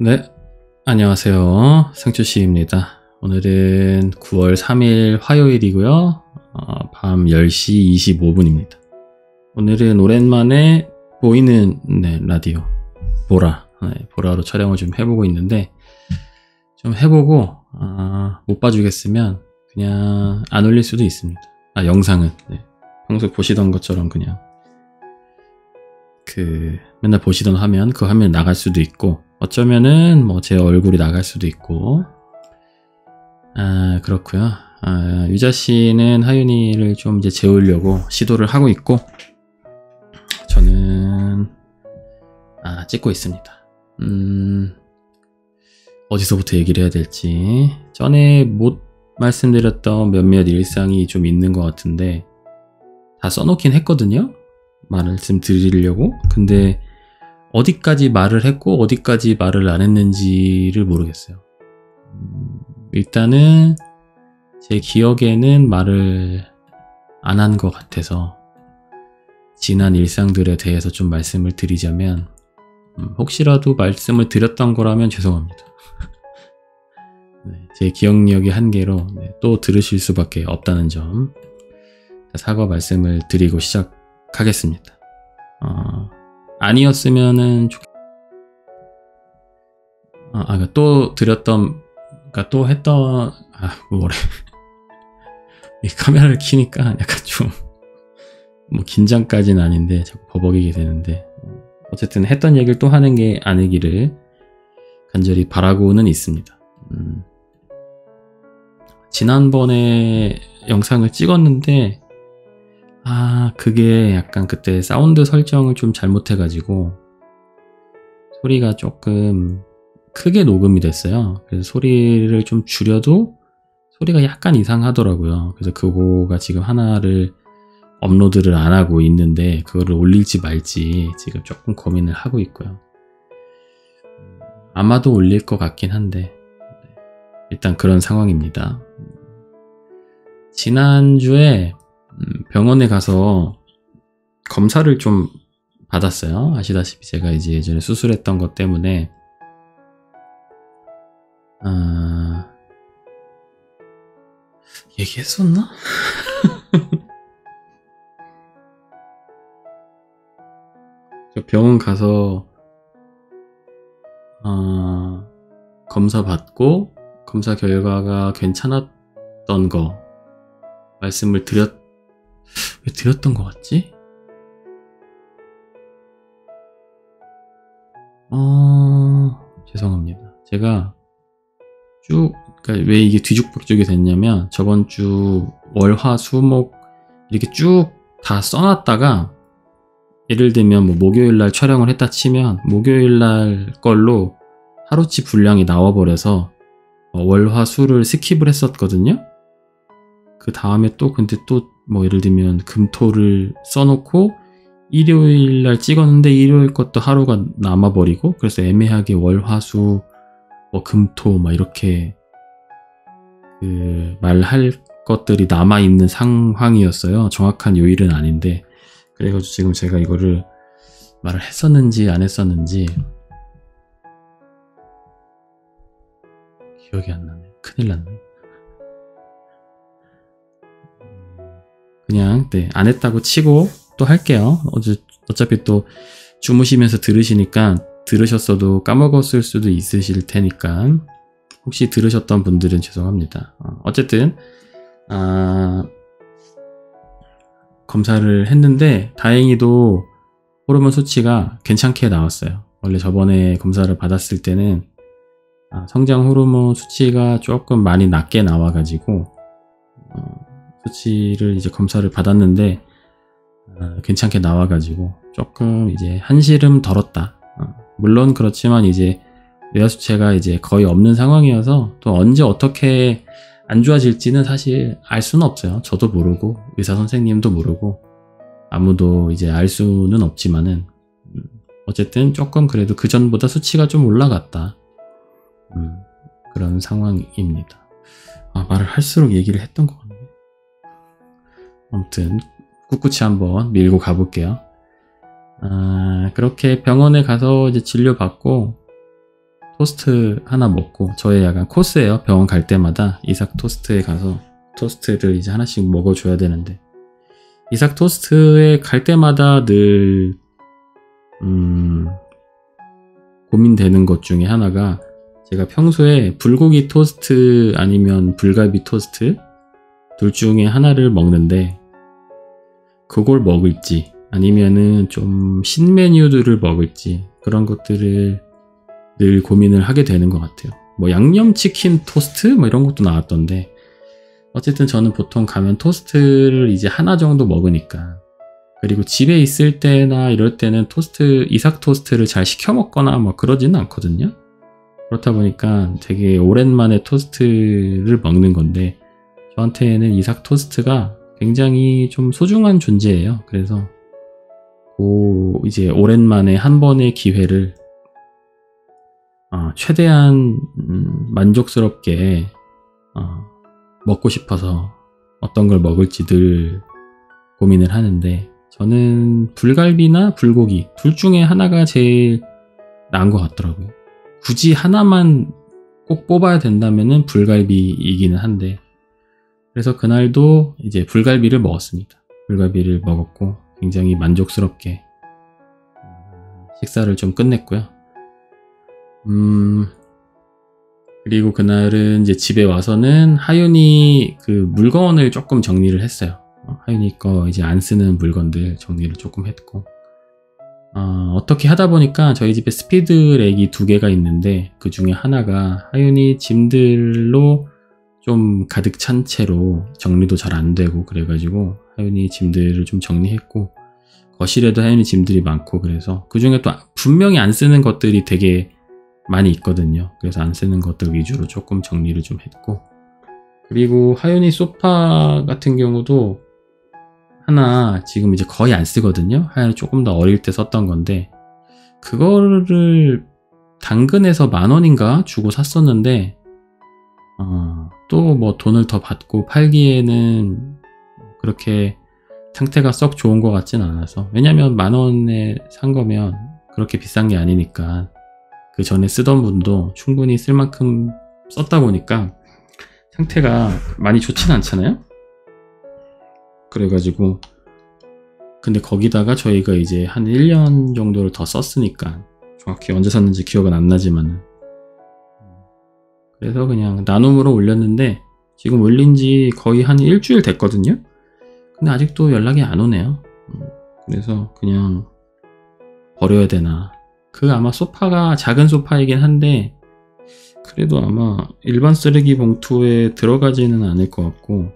네, 안녕하세요. 상추씨입니다. 오늘은 9월 3일 화요일이고요. 밤 10시 25분입니다. 오늘은 오랜만에 보이는 라디오 보라로 촬영을 좀 해보고 있는데, 좀 해보고 못 봐주겠으면 그냥 안 올릴 수도 있습니다. 영상은 평소 보시던 것처럼 그냥 맨날 보시던 화면, 그 화면 나갈 수도 있고, 어쩌면은 제 얼굴이 나갈 수도 있고. 그렇고요. 유자씨는 하윤이를 좀 이제 재우려고 시도를 하고 있고, 저는 찍고 있습니다. 어디서부터 얘기를 해야 될지. 전에 못 말씀드렸던 몇몇 일상이 좀 있는 것 같은데, 다 써놓긴 했거든요, 말씀드리려고. 근데 어디까지 말을 했고 어디까지 말을 안 했는지를 모르겠어요. 일단은 제 기억에는 말을 안 한 것 같아서, 지난 일상들에 대해서 좀 말씀을 드리자면, 혹시라도 말씀을 드렸던 거라면 죄송합니다. 제 기억력의 한계로 또 들으실 수밖에 없다는 점 사과 말씀을 드리고 시작하겠습니다. 아니었으면은 또 드렸던, 또 했던, 뭐래. 이 카메라를 켜니까 약간 좀, 긴장까지는 아닌데, 자꾸 버벅이게 되는데, 어쨌든 했던 얘기를 또 하는 게 아니기를 간절히 바라고는 있습니다. 지난번에 영상을 찍었는데, 그게 약간 그때 사운드 설정을 좀 잘못해가지고 소리가 조금 크게 녹음이 됐어요. 그래서 소리를 좀 줄여도 소리가 약간 이상하더라고요. 그래서 그거가 지금 하나를 업로드를 안 하고 있는데, 그거를 올릴지 말지 지금 조금 고민을 하고 있고요. 아마도 올릴 것 같긴 한데, 일단 그런 상황입니다. 지난주에 병원에 가서 검사를 좀 받았어요. 아시다시피 제가 이제 예전에 수술했던 것 때문에 얘기했었나? 저 병원 가서 검사 받고 검사 결과가 괜찮았던 거 말씀을 왜 드렸던 것 같지? 죄송합니다. 제가 그러니까 왜 이게 뒤죽박죽이 됐냐면, 저번 주 월, 화, 수, 목 이렇게 쭉 다 써놨다가, 예를 들면 목요일날 촬영을 했다 치면 목요일날 걸로 하루치 분량이 나와버려서 월, 화, 수를 스킵을 했었거든요. 그 다음에 근데 예를 들면 금토를 써놓고 일요일날 찍었는데 일요일 것도 하루가 남아버리고, 그래서 애매하게 월, 화, 수, 금토 이렇게 말할 것들이 남아있는 상황이었어요. 정확한 요일은 아닌데. 그래가지고 지금 제가 이거를 말을 했었는지 안 했었는지 기억이 안 나네. 큰일 났네. 그냥 안 했다고 치고 또 할게요. 어차피 또 주무시면서 들으시니까, 들으셨어도 까먹었을 수도 있으실 테니까 혹시 들으셨던 분들은 죄송합니다. 어쨌든 검사를 했는데 다행히도 호르몬 수치가 괜찮게 나왔어요. 원래 저번에 검사를 받았을 때는 성장 호르몬 수치가 조금 많이 낮게 나와가지고 수치를 이제 검사를 받았는데 괜찮게 나와가지고 조금 이제 한시름 덜었다. 물론 그렇지만 이제 뇌하수체가 이제 거의 없는 상황이어서 또 언제 어떻게 안 좋아질지는 사실 알 수는 없어요. 저도 모르고 의사 선생님도 모르고 아무도 이제 알 수는 없지만은, 어쨌든 조금 그래도 그 전보다 수치가 좀 올라갔다. 그런 상황입니다. 말을 할수록 얘기를 했던 것 같네. 아무튼 꿋꿋이 한번 밀고 가볼게요. 그렇게 병원에 가서 이제 진료받고 토스트 하나 먹고, 저의 약간 코스예요. 병원 갈 때마다 이삭 토스트에 가서 토스트를 이제 하나씩 먹어줘야 되는데, 이삭 토스트에 갈 때마다 늘 고민되는 것 중에 하나가, 제가 평소에 불고기 토스트 아니면 불갈비 토스트 둘 중에 하나를 먹는데, 그걸 먹을지 아니면은 좀 신메뉴들을 먹을지, 그런 것들을 늘 고민을 하게 되는 것 같아요. 뭐 양념치킨 토스트 뭐 이런 것도 나왔던데, 어쨌든 저는 보통 가면 토스트를 이제 하나 정도 먹으니까, 그리고 집에 있을 때나 이럴 때는 이삭 토스트를 잘 시켜 먹거나 뭐 그러지는 않거든요. 그렇다 보니까 되게 오랜만에 토스트를 먹는 건데, 저한테는 이삭 토스트가 굉장히 좀 소중한 존재예요. 그래서 이제 오랜만에 한 번의 기회를 최대한 만족스럽게 먹고 싶어서 어떤 걸 먹을지 늘 고민을 하는데, 저는 불갈비나 불고기 둘 중에 하나가 제일 나은 것 같더라고요. 굳이 하나만 꼭 뽑아야 된다면은 불갈비이기는 한데, 그래서 그날도 이제 불갈비를 먹었습니다. 불갈비를 먹었고 굉장히 만족스럽게 식사를 좀 끝냈고요. 그리고 그날은 이제 집에 와서는 하윤이 그 물건을 조금 정리를 했어요. 하윤이 거 이제 안 쓰는 물건들 정리를 조금 했고, 어떻게 하다 보니까 저희 집에 스피드렉이 2개가 있는데, 그 중에 하나가 하윤이 짐들로 좀 가득 찬 채로 정리도 잘 안 되고, 그래가지고 하윤이 짐들을 좀 정리했고, 거실에도 하윤이 짐들이 많고, 그래서 그 중에 또 분명히 안 쓰는 것들이 되게 많이 있거든요. 그래서 안 쓰는 것들 위주로 조금 정리를 좀 했고, 그리고 하윤이 소파 같은 경우도 하나 지금 이제 거의 안 쓰거든요. 하윤이 조금 더 어릴 때 썼던 건데, 그거를 당근에서 10,000원인가 주고 샀었는데, 또 뭐 돈을 더 받고 팔기에는 그렇게 상태가 썩 좋은 것 같진 않아서, 왜냐면 10,000원에 산 거면 그렇게 비싼 게 아니니까, 그 전에 쓰던 분도 충분히 쓸 만큼 썼다 보니까 상태가 많이 좋진 않잖아요. 그래가지고, 근데 거기다가 저희가 이제 한 1년 정도를 더 썼으니까, 정확히 언제 샀는지 기억은 안 나지만은, 그래서 그냥 나눔으로 올렸는데, 지금 올린 지 거의 한 일주일 됐거든요. 근데 아직도 연락이 안 오네요. 그래서 그냥 버려야 되나. 아마 소파가 작은 소파이긴 한데, 그래도 아마 일반 쓰레기 봉투에 들어가지는 않을 것 같고,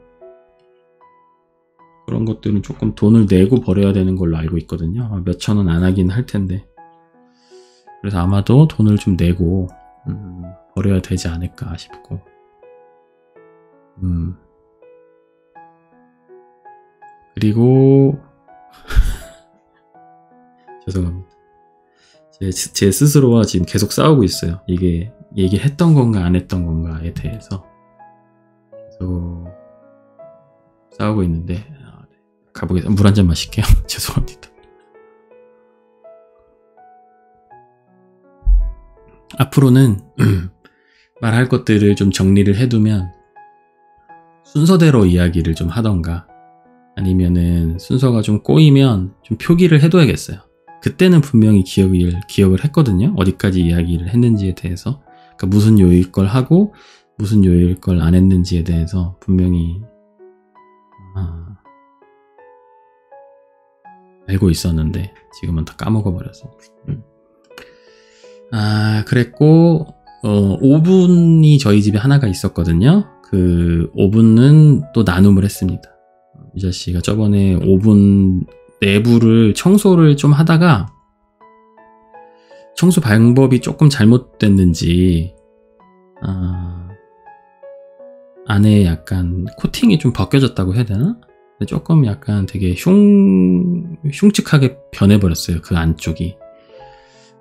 그런 것들은 조금 돈을 내고 버려야 되는 걸로 알고 있거든요. 몇천 원 안 하긴 할 텐데. 그래서 아마도 돈을 좀 내고 버려야 되지 않을까 싶고. 그리고 죄송합니다. 제 스스로와 지금 계속 싸우고 있어요. 이게 얘기했던 건가 안 했던 건가에 대해서 계속 싸우고 있는데, 가보겠습니다. 물 한 잔 마실게요. 죄송합니다. 앞으로는 말할 것들을 좀 정리를 해두면 순서대로 이야기를 좀 하던가, 아니면은 순서가 좀 꼬이면 좀 표기를 해둬야겠어요. 그때는 분명히 기억을 했거든요. 어디까지 이야기를 했는지에 대해서. 그러니까 무슨 요일 걸 하고 무슨 요일 걸 안 했는지에 대해서 분명히 알고 있었는데 지금은 다 까먹어버려서. 그랬고, 오븐이 저희 집에 하나가 있었거든요. 그 오븐은 또 나눔을 했습니다. 유자씨가 저번에 오븐 내부를 청소를 좀 하다가 청소 방법이 조금 잘못됐는지 안에 약간 코팅이 좀 벗겨졌다고 해야 되나? 조금 약간 되게 흉측하게 변해버렸어요, 그 안쪽이.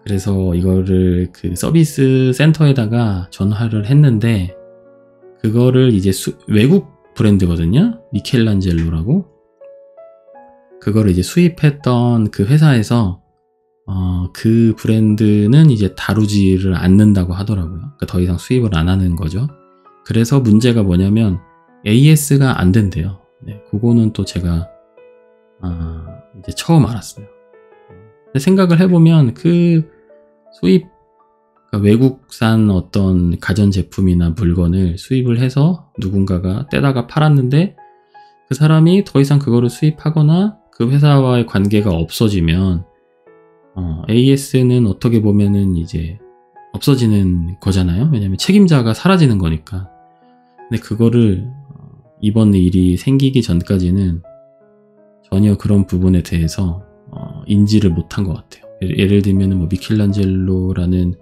그래서 이거를 그 서비스 센터에다가 전화를 했는데, 그거를 이제 외국 브랜드거든요. 미켈란젤로라고. 그거를 이제 수입했던 그 회사에서 그 브랜드는 이제 다루지를 않는다고 하더라고요. 그러니까 더 이상 수입을 안 하는 거죠. 그래서 문제가 뭐냐면 AS가 안 된대요. 네, 그거는 또 제가 이제 처음 알았어요. 근데 생각을 해보면 그 수입, 그러니까 외국산 어떤 가전제품이나 물건을 수입을 해서 누군가가 떼다가 팔았는데 그 사람이 더 이상 그거를 수입하거나 그 회사와의 관계가 없어지면 AS는 어떻게 보면은 이제 없어지는 거잖아요. 왜냐면 책임자가 사라지는 거니까. 근데 그거를 이번 일이 생기기 전까지는 전혀 그런 부분에 대해서 인지를 못한 것 같아요. 예를 들면 뭐 미켈란젤로라는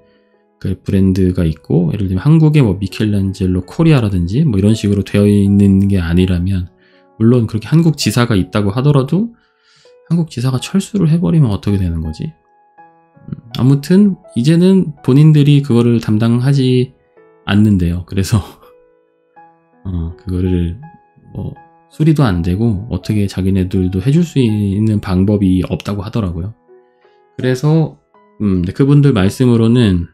그 브랜드가 있고, 예를 들면 한국에 뭐 미켈란젤로 코리아라든지 뭐 이런 식으로 되어 있는 게 아니라면, 물론 그렇게 한국 지사가 있다고 하더라도 한국 지사가 철수를 해버리면 어떻게 되는 거지? 아무튼 이제는 본인들이 그거를 담당하지 않는데요. 그래서 그거를 뭐 수리도 안 되고 어떻게 자기네들도 해줄 수 있는 방법이 없다고 하더라고요. 그래서 그분들 말씀으로는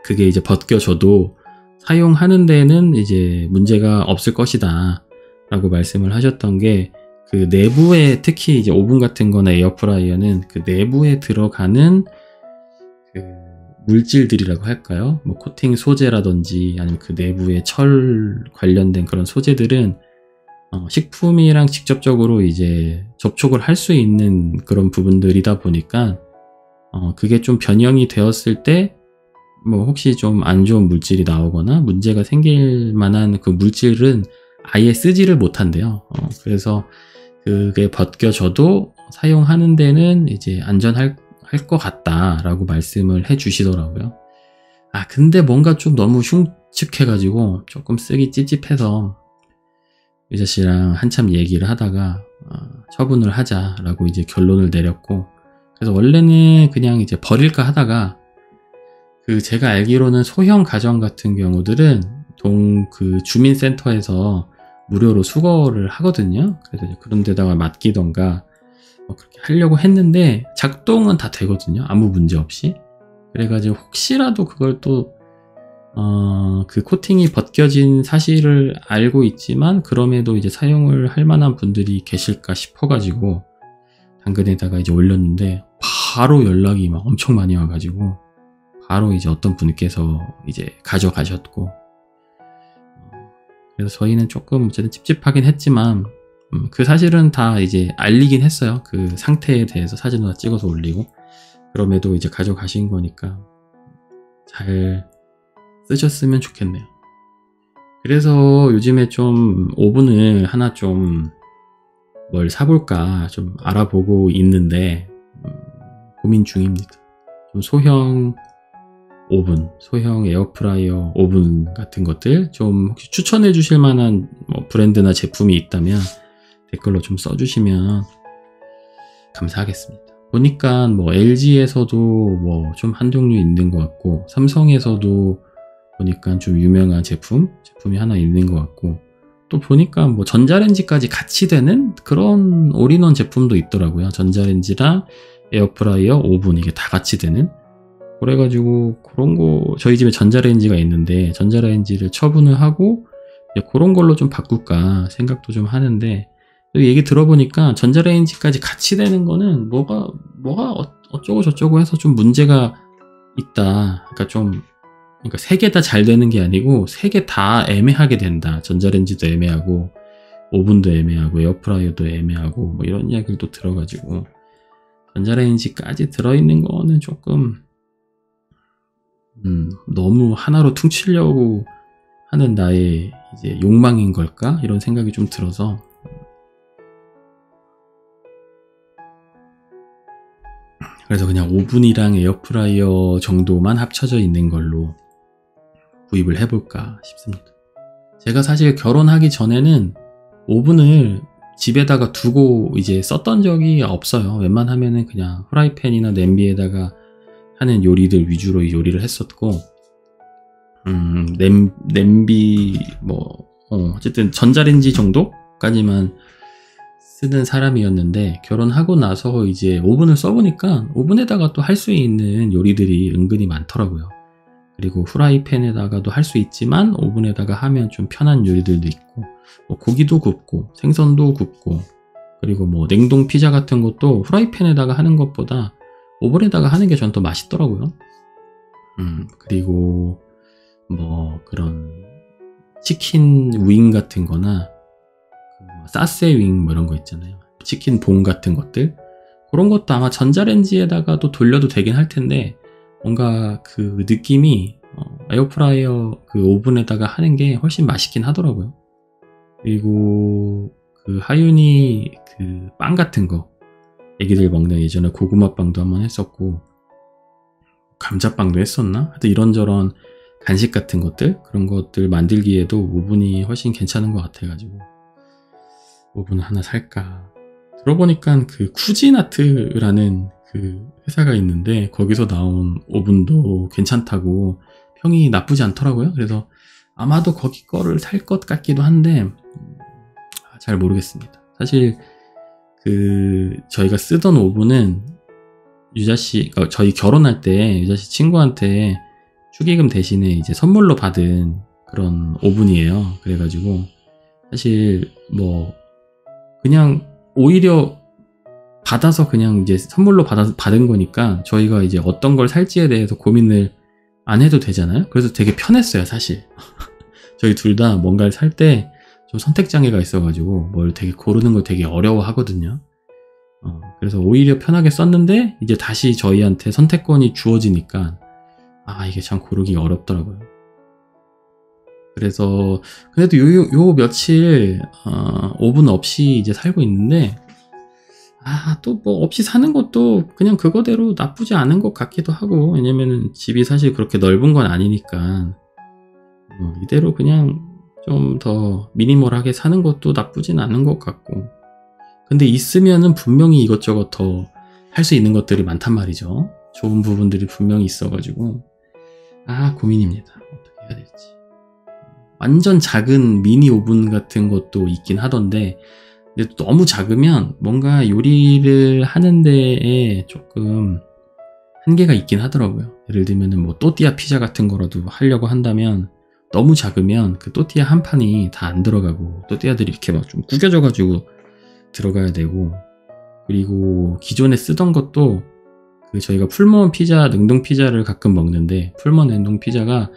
그게 이제 벗겨져도 사용하는 데는 이제 문제가 없을 것이다 라고 말씀을 하셨던 게, 그 내부에 특히 이제 오븐 같은 거나 에어프라이어는 그 내부에 들어가는 그 물질들이라고 할까요? 뭐 코팅 소재라든지 아니면 그 내부에 철 관련된 그런 소재들은 식품이랑 직접적으로 이제 접촉을 할 수 있는 그런 부분들이다 보니까 그게 좀 변형이 되었을 때 뭐 혹시 좀 안 좋은 물질이 나오거나 문제가 생길 만한 그 물질은 아예 쓰지를 못한대요. 그래서 그게 벗겨져도 사용하는 데는 이제 안전할 것 같다라고 말씀을 해 주시더라고요. 근데 뭔가 좀 너무 흉측해가지고 조금 쓰기 찝찝해서 유자 씨랑 한참 얘기를 하다가 처분을 하자라고 이제 결론을 내렸고, 그래서 원래는 그냥 이제 버릴까 하다가 그 제가 알기로는 소형 가전 같은 경우들은 그 주민센터에서 무료로 수거를 하거든요. 그래서 이제 그런 데다가 맡기던가 뭐 그렇게 하려고 했는데 작동은 다 되거든요. 아무 문제 없이. 그래가지고 혹시라도 그걸 또 그 코팅이 벗겨진 사실을 알고 있지만 그럼에도 이제 사용을 할 만한 분들이 계실까 싶어가지고 당근에다가 이제 올렸는데 바로 연락이 막 엄청 많이 와가지고 바로 이제 어떤 분께서 이제 가져가셨고, 그래서 저희는 조금 어쨌든 찝찝하긴 했지만 그 사실은 다 이제 알리긴 했어요. 그 상태에 대해서 사진을 다 찍어서 올리고, 그럼에도 이제 가져가신 거니까 잘 쓰셨으면 좋겠네요. 그래서 요즘에 좀 오븐을 하나 좀 뭘 사볼까 좀 알아보고 있는데 고민 중입니다. 좀 소형 오븐, 소형 에어프라이어 오븐 같은 것들 좀 혹시 추천해 주실 만한 뭐 브랜드나 제품이 있다면 댓글로 좀 써주시면 감사하겠습니다. 보니까 뭐 LG에서도 뭐 좀 한 종류 있는 것 같고, 삼성에서도 보니까 좀 유명한 제품이 하나 있는 것 같고, 또 보니까 뭐 전자레인지까지 같이 되는 그런 올인원 제품도 있더라고요. 전자레인지랑 에어프라이어, 오븐 이게 다 같이 되는. 그래가지고 그런 거, 저희 집에 전자레인지가 있는데 전자레인지를 처분을 하고 그런 걸로 좀 바꿀까 생각도 좀 하는데, 얘기 들어보니까 전자레인지까지 같이 되는 거는 뭐가 어쩌고 저쩌고 해서 좀 문제가 있다. 그러니까 세 개 다 잘 되는 게 아니고 세 개 다 애매하게 된다. 전자레인지도 애매하고 오븐도 애매하고 에어프라이어도 애매하고 뭐 이런 이야기도 들어가지고 전자레인지까지 들어있는 거는 조금 너무 하나로 퉁치려고 하는 나의 이제 욕망인 걸까? 이런 생각이 좀 들어서 그래서 그냥 오븐이랑 에어프라이어 정도만 합쳐져 있는 걸로 구입을 해볼까 싶습니다. 제가 사실 결혼하기 전에는 오븐을 집에다가 두고 이제 썼던 적이 없어요. 웬만하면은 그냥 프라이팬이나 냄비에다가 하는 요리들 위주로 요리를 했었고, 냄비 어쨌든 전자레인지 정도까지만 쓰는 사람이었는데 결혼하고 나서 이제 오븐을 써보니까 오븐에다가 또 할 수 있는 요리들이 은근히 많더라고요. 그리고 후라이팬에다가도 할 수 있지만 오븐에다가 하면 좀 편한 요리들도 있고, 뭐 고기도 굽고 생선도 굽고, 그리고 뭐 냉동 피자 같은 것도 후라이팬에다가 하는 것보다 오븐에다가 하는 게 전 더 맛있더라고요. 그리고 뭐 그런 치킨 윙 같은 거나 사세 윙 뭐 이런 거 있잖아요. 치킨 봉 같은 것들, 그런 것도 아마 전자레인지에다가도 돌려도 되긴 할 텐데, 뭔가 그 느낌이 에어프라이어 그 오븐에다가 하는 게 훨씬 맛있긴 하더라고요. 그리고 그 하윤이 그 빵 같은 거, 애기들 먹는 예전에 고구마빵도 한번 했었고 감자빵도 했었나? 하여튼 이런저런 간식 같은 것들, 그런 것들 만들기에도 오븐이 훨씬 괜찮은 것 같아가지고 오븐 하나 살까. 들어보니까 그 쿠지나트라는 그 회사가 있는데 거기서 나온 오븐도 괜찮다고 평이 나쁘지 않더라고요. 그래서 아마도 거기 거를 살 것 같기도 한데 잘 모르겠습니다. 사실 그 저희가 쓰던 오븐은 유자씨, 저희 결혼할 때 유자씨 친구한테 축의금 대신에 이제 선물로 받은 그런 오븐이에요. 그래가지고 사실 뭐 그냥 오히려 받아서 그냥 이제 선물로 받은 거니까 저희가 이제 어떤 걸 살지에 대해서 고민을 안 해도 되잖아요. 그래서 되게 편했어요, 사실. 저희 둘 다 뭔가를 살 때 좀 선택장애가 있어가지고 뭘 되게 고르는 걸 되게 어려워 하거든요. 그래서 오히려 편하게 썼는데 이제 다시 저희한테 선택권이 주어지니까 이게 참 고르기가 어렵더라고요. 그래서 그래도 요 며칠 오븐 없이 이제 살고 있는데 또 뭐 없이 사는 것도 그냥 그거대로 나쁘지 않은 것 같기도 하고, 왜냐면은 집이 사실 그렇게 넓은 건 아니니까 이대로 그냥 좀 더 미니멀하게 사는 것도 나쁘진 않은 것 같고, 근데 있으면은 분명히 이것저것 더 할 수 있는 것들이 많단 말이죠. 좋은 부분들이 분명히 있어가지고 고민입니다. 어떻게 해야 될지. 완전 작은 미니 오븐 같은 것도 있긴 하던데, 근데 너무 작으면 뭔가 요리를 하는 데에 조금 한계가 있긴 하더라고요. 예를 들면은 뭐 또띠아 피자 같은 거라도 하려고 한다면 너무 작으면 그 또띠아 한 판이 다 안 들어가고 또띠아들이 이렇게 막 좀 구겨져 가지고 들어가야 되고, 그리고 기존에 쓰던 것도 그 저희가 풀먼 피자, 냉동 피자를 가끔 먹는데 풀먼 냉동 피자가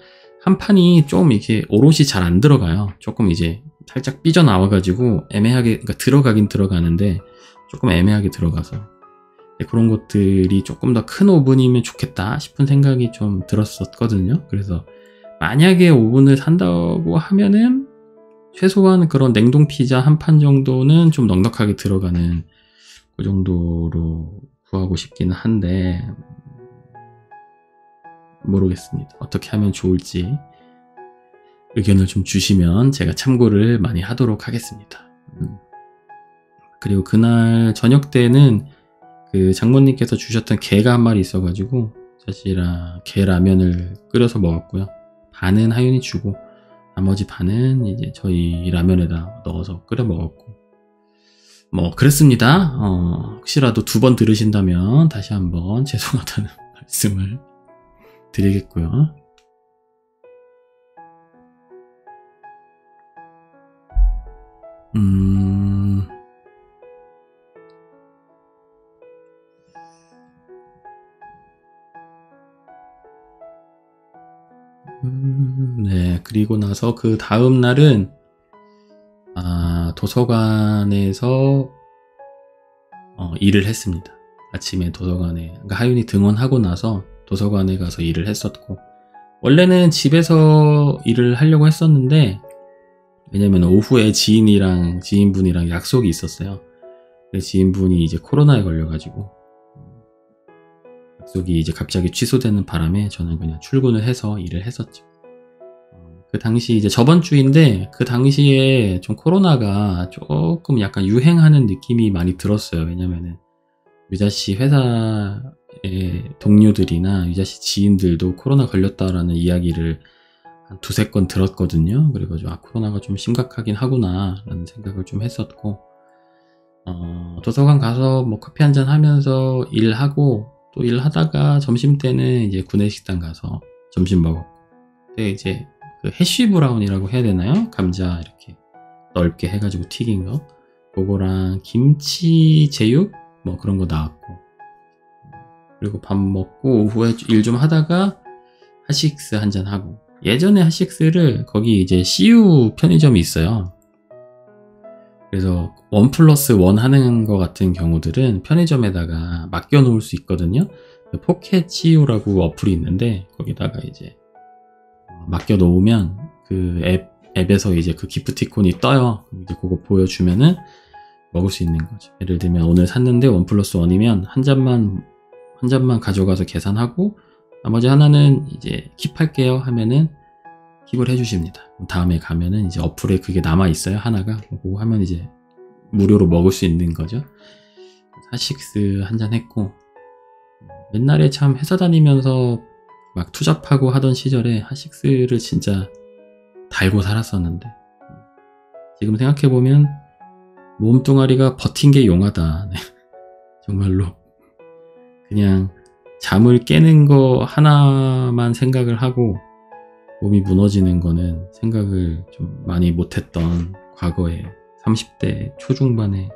한 판이 좀 이렇게 오롯이 잘 안 들어가요. 조금 이제 살짝 삐져나와가지고 애매하게, 그러니까 들어가긴 들어가는데 조금 애매하게 들어가서 그런 것들이 조금 더 큰 오븐이면 좋겠다 싶은 생각이 좀 들었었거든요. 그래서 만약에 오븐을 산다고 하면은 최소한 그런 냉동 피자 한 판 정도는 좀 넉넉하게 들어가는 그 정도로 구하고 싶기는 한데 모르겠습니다. 어떻게 하면 좋을지 의견을 좀 주시면 제가 참고를 많이 하도록 하겠습니다. 그리고 그날 저녁 때는 그 장모님께서 주셨던 게가 한 마리 있어가지고 사실 게 라면을 끓여서 먹었고요. 반은 하윤이 주고 나머지 반은 이제 저희 라면에다 넣어서 끓여 먹었고, 뭐 그랬습니다. 혹시라도 2번 들으신다면 다시 한번 죄송하다는 말씀을 드리겠고요. 네, 그리고 나서 그 다음 날은 도서관에서 일을 했습니다. 아침에 도서관에, 그러니까 하윤이 등원하고 나서 도서관에 가서 일을 했었고, 원래는 집에서 일을 하려고 했었는데 왜냐면 오후에 지인분이랑 약속이 있었어요. 지인분이 이제 코로나에 걸려가지고 약속이 이제 갑자기 취소되는 바람에 저는 그냥 출근을 해서 일을 했었죠. 그 당시 이제 저번 주인데 그 당시에 좀 코로나가 조금 약간 유행하는 느낌이 많이 들었어요. 왜냐면은 유자씨 회사의 동료들이나 유자씨 지인들도 코로나 걸렸다라는 이야기를 한 2-3건 들었거든요. 그래가지고 코로나가 좀 심각하긴 하구나 라는 생각을 좀 했었고, 도서관 가서 뭐 커피 한잔 하면서 일하고, 또 일하다가 점심때는 이제 구내식당 가서 점심 먹었고, 그때 이제 그 해쉬 브라운이라고 해야 되나요? 감자 이렇게 넓게 해가지고 튀긴 거, 그거랑 김치 제육 뭐 그런 거 나왔고, 그리고 밥 먹고 오후에 일 좀 하다가 핫식스 한잔 하고. 예전에 핫식스를 거기 이제 CU 편의점이 있어요. 그래서 1+1 하는 거 같은 경우들은 편의점에다가 맡겨 놓을 수 있거든요. 포켓 CU라고 어플이 있는데 거기다가 이제 맡겨 놓으면 그 앱에서 이제 그 기프티콘이 떠요. 이제 그거 보여주면은 먹을 수 있는 거죠. 예를 들면 오늘 샀는데 1+1이면 한 잔만 가져가서 계산하고 나머지 하나는 이제 킵할게요 하면은 킵을 해주십니다. 다음에 가면은 이제 어플에 그게 남아 있어요. 하나가. 그거 하면 이제 무료로 먹을 수 있는 거죠. 핫식스 한잔 했고, 옛날에 참 회사 다니면서 막 투잡하고 하던 시절에 핫식스를 진짜 달고 살았었는데, 지금 생각해보면 몸뚱아리가 버틴 게 용하다. 정말로 그냥 잠을 깨는 거 하나만 생각을 하고 몸이 무너지는 거는 생각을 좀 많이 못했던 과거에 30대 초중반에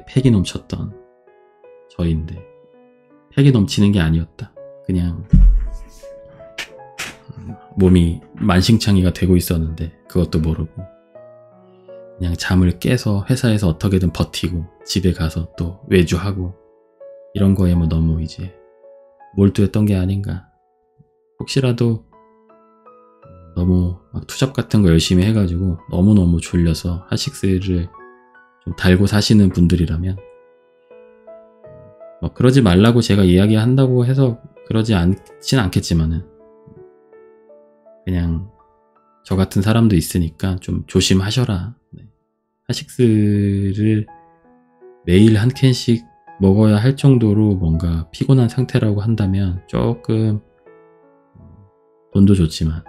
패기 넘쳤던 저인데, 패기 넘치는 게 아니었다. 그냥 몸이 만신창이가 되고 있었는데 그것도 모르고 그냥 잠을 깨서 회사에서 어떻게든 버티고 집에 가서 또 외주하고 이런 거에 뭐 너무 이제 몰두했던 게 아닌가. 혹시라도 너무 막 투잡 같은 거 열심히 해가지고 너무너무 졸려서 핫식스를 좀 달고 사시는 분들이라면 뭐 그러지 말라고 제가 이야기한다고 해서 그러지 않진 않겠지만은 그냥 저 같은 사람도 있으니까 좀 조심하셔라. 핫식스를 매일 한 캔씩 먹어야 할 정도로 뭔가 피곤한 상태라고 한다면 조금 돈도 좋지만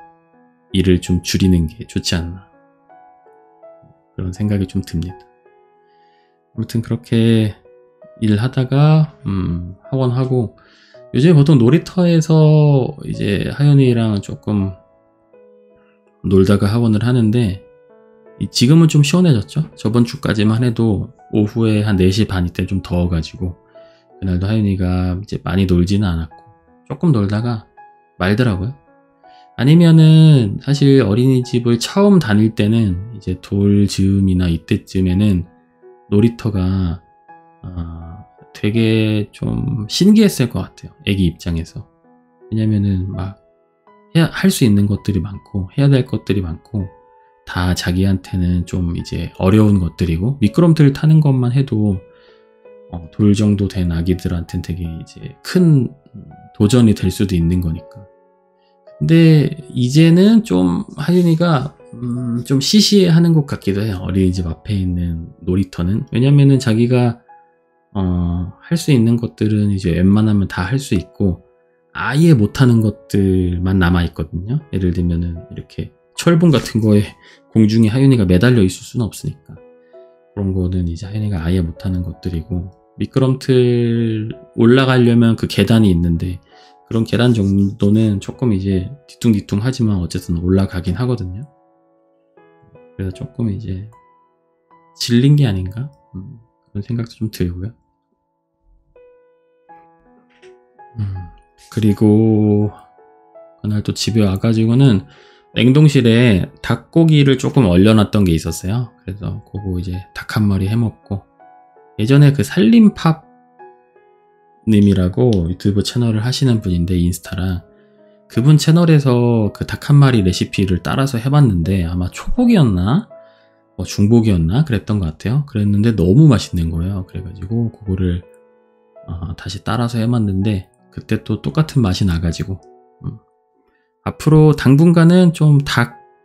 일을 좀 줄이는 게 좋지 않나, 그런 생각이 좀 듭니다. 아무튼 그렇게 일하다가 학원하고, 요즘 보통 놀이터에서 이제 하연이랑 조금 놀다가 학원을 하는데, 지금은 좀 시원해졌죠. 저번 주까지만 해도 오후에 한 4시 반 이때 좀 더워가지고 그날도 하윤이가 이제 많이 놀지는 않았고 조금 놀다가 말더라고요. 아니면은 사실 어린이집을 처음 다닐 때는 이제 돌 즈음이나 이때쯤에는 놀이터가 되게 좀 신기했을 것 같아요. 애기 입장에서. 왜냐면은 막 할 수 있는 것들이 많고 해야 될 것들이 많고 다 자기한테는 좀 이제 어려운 것들이고, 미끄럼틀 타는 것만 해도 돌 정도 된 아기들한테는 되게 이제 큰 도전이 될 수도 있는 거니까. 근데 이제는 좀 하윤이가 좀 시시해하는 것 같기도 해요. 어린이집 앞에 있는 놀이터는. 왜냐면은 자기가 할 수 있는 것들은 이제 웬만하면 다 할 수 있고 아예 못하는 것들만 남아 있거든요. 예를 들면은 이렇게 철봉 같은 거에 공중에 하윤이가 매달려 있을 수는 없으니까 그런 거는 이제 하윤이가 아예 못하는 것들이고, 미끄럼틀 올라가려면 그 계단이 있는데 그런 계단 정도는 조금 이제 뒤뚱뒤뚱 하지만 어쨌든 올라가긴 하거든요. 그래서 조금 이제 질린 게 아닌가, 그런 생각도 좀 들고요. 그리고 그날 또 집에 와가지고는 냉동실에 닭고기를 조금 얼려놨던 게 있었어요. 그래서 그거 이제 닭 한 마리 해먹고, 예전에 그 살림팝 님이라고 유튜브 채널을 하시는 분인데, 인스타랑 그분 채널에서 그 닭 한 마리 레시피를 따라서 해봤는데 아마 초복이었나 뭐 중복이었나 그랬던 것 같아요. 그랬는데 너무 맛있는 거예요. 그래가지고 그거를 다시 따라서 해봤는데 그때 또 똑같은 맛이 나가지고 앞으로 당분간은 좀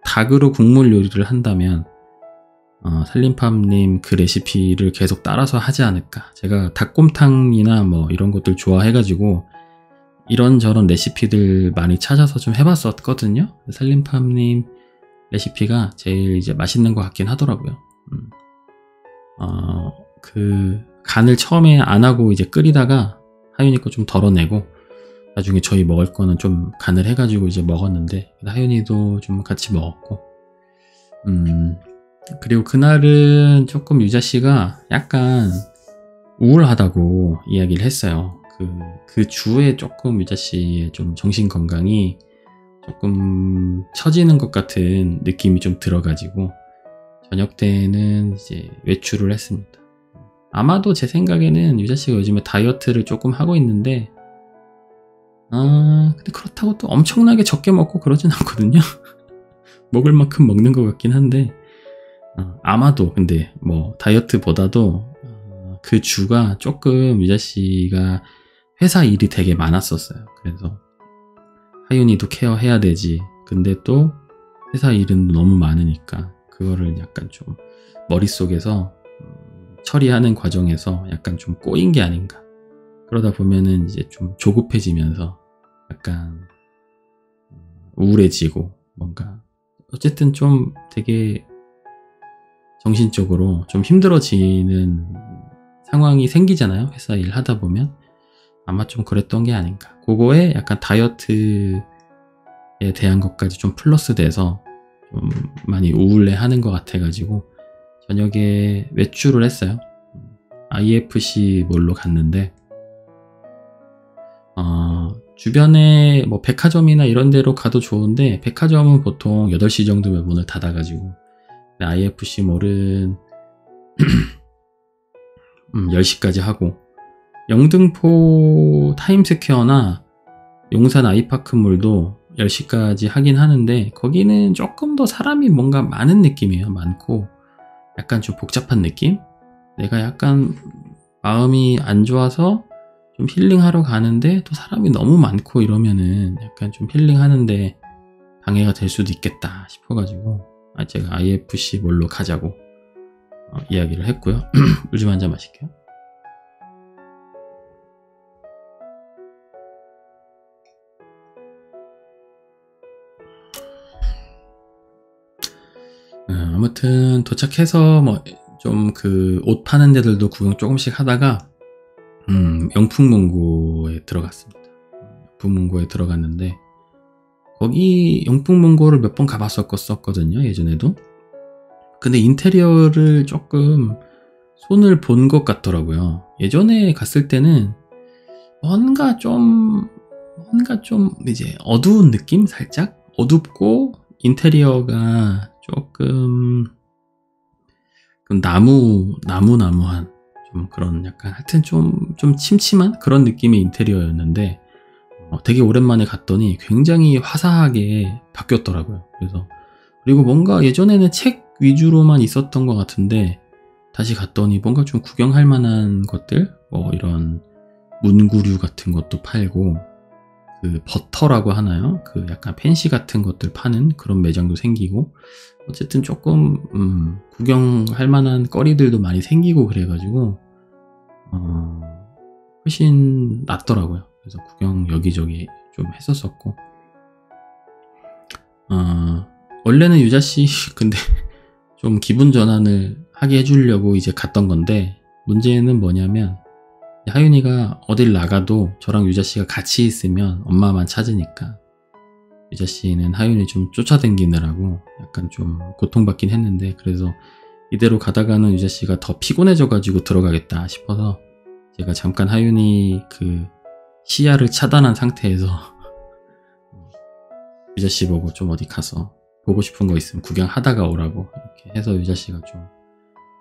닭으로 국물 요리를 한다면 살림팜님 그 레시피를 계속 따라서 하지 않을까. 제가 닭곰탕이나 뭐 이런 것들 좋아해가지고 이런저런 레시피들 많이 찾아서 좀 해봤었거든요. 살림팜님 레시피가 제일 이제 맛있는 것 같긴 하더라고요. 그 간을 처음에 안 하고 이제 끓이다가 하윤이 거 좀 덜어내고 나중에 저희 먹을 거는 좀 간을 해가지고 이제 먹었는데 하윤이도 좀 같이 먹었고 그리고 그날은 조금 유자 씨가 약간 우울하다고 이야기를 했어요. 그 주에 조금 유자 씨의 좀 정신 건강이 조금 처지는 것 같은 느낌이 좀 들어가지고 저녁 때는 이제 외출을 했습니다. 아마도 제 생각에는 유자 씨가 요즘에 다이어트를 조금 하고 있는데 근데 그렇다고 또 엄청나게 적게 먹고 그러진 않거든요. 먹을 만큼 먹는 것 같긴 한데 아마도 근데 뭐 다이어트보다도 그 주가 조금 유자 씨가 회사 일이 되게 많았었어요. 그래서 하윤이도 케어해야 되지. 근데 또 회사 일은 너무 많으니까 그거를 약간 좀 머릿속에서 처리하는 과정에서 약간 좀 꼬인 게 아닌가. 그러다 보면은 이제 좀 조급해지면서 약간 우울해지고 뭔가 어쨌든 좀 되게 정신적으로 좀 힘들어지는 상황이 생기잖아요. 회사 일 하다 보면. 아마 좀 그랬던 게 아닌가. 그거에 약간 다이어트에 대한 것까지 좀 플러스 돼서 좀 많이 우울해 하는 것 같아가지고 저녁에 외출을 했어요. IFC 몰로 갔는데 주변에 뭐 백화점이나 이런 데로 가도 좋은데 백화점은 보통 8시 정도면 문을 닫아가지고 IFC 몰은 10시까지 하고 영등포 타임스퀘어나 용산 아이파크몰도 10시까지 하긴 하는데 거기는 조금 더 사람이 뭔가 많은 느낌이에요. 많고 약간 좀 복잡한 느낌? 내가 약간 마음이 안 좋아서 좀 힐링하러 가는데 또 사람이 너무 많고 이러면은 약간 좀 힐링하는데 방해가 될 수도 있겠다 싶어가지고 제가 IFC 몰로 가자고 이야기를 했고요. 물 좀 한 잔 마실게요. 아무튼 도착해서 뭐 좀 그 옷 파는 데들도 구경 조금씩 하다가 영풍문고에 들어갔습니다. 영풍문고에 들어갔는데 거기 영풍문고를 몇 번 가봤었거든요. 예전에도. 근데 인테리어를 조금 손을 본 것 같더라고요. 예전에 갔을 때는 뭔가 좀 이제 어두운 느낌? 살짝? 어둡고 인테리어가 조금 나무한 좀 그런 약간 하여튼 좀 침침한 그런 느낌의 인테리어였는데 되게 오랜만에 갔더니 굉장히 화사하게 바뀌었더라고요. 그리고 뭔가 예전에는 책 위주로만 있었던 것 같은데 다시 갔더니 뭔가 좀 구경할 만한 것들 뭐 이런 문구류 같은 것도 팔고 그 버터라고 하나요? 그 약간 펜시 같은 것들 파는 그런 매장도 생기고 어쨌든 조금 구경할 만한 거리들도 많이 생기고 그래가지고 훨씬 낫더라고요. 그래서 구경 여기저기 좀 했었었고 원래는 유자씨 근데 좀 기분 전환을 하게 해주려고 이제 갔던 건데 문제는 뭐냐면 하윤이가 어딜 나가도 저랑 유자씨가 같이 있으면 엄마만 찾으니까 유자씨는 하윤이 좀 쫓아다니느라고 약간 좀 고통받긴 했는데 그래서 이대로 가다가는 유자씨가 더 피곤해져가지고 들어가겠다 싶어서 제가 잠깐 하윤이 그 시야를 차단한 상태에서 유자씨 보고 좀 어디 가서 보고 싶은 거 있으면 구경하다가 오라고 이렇게 해서 유자씨가 좀